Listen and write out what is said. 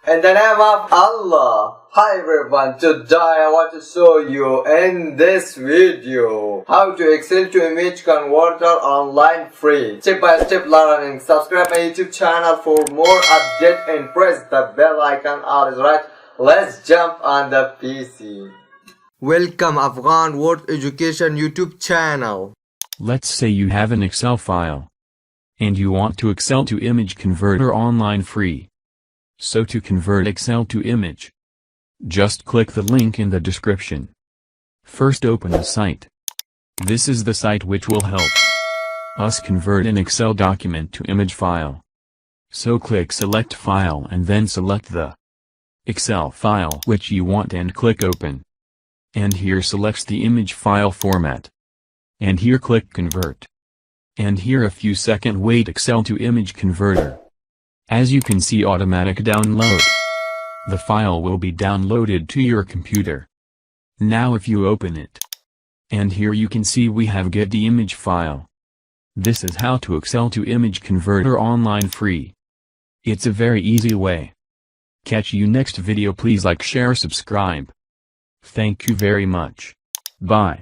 In the name of Allah. Hi everyone, today I want to show you in this video how to Excel to image converter online free. Step by step learning. Subscribe my YouTube channel for more update and press the bell icon always right. Let's jump on the PC. Welcome Afghan Word Education YouTube channel. Let's say you have an Excel file and you want to Excel to image converter online free. So to convert Excel to image, just click the link in the description. First open the site. This is the site which will help us convert an Excel document to image file. So click select file and then select the Excel file which you want and click open. And here selects the image file format. And here click convert. And here a few second wait Excel to image converter. As you can see automatic download. The file will be downloaded to your computer. Now if you open it. And here you can see we have get the image file. This is how to Excel to image converter online free. It's a very easy way. Catch you next video, please like, share, subscribe. Thank you very much. Bye.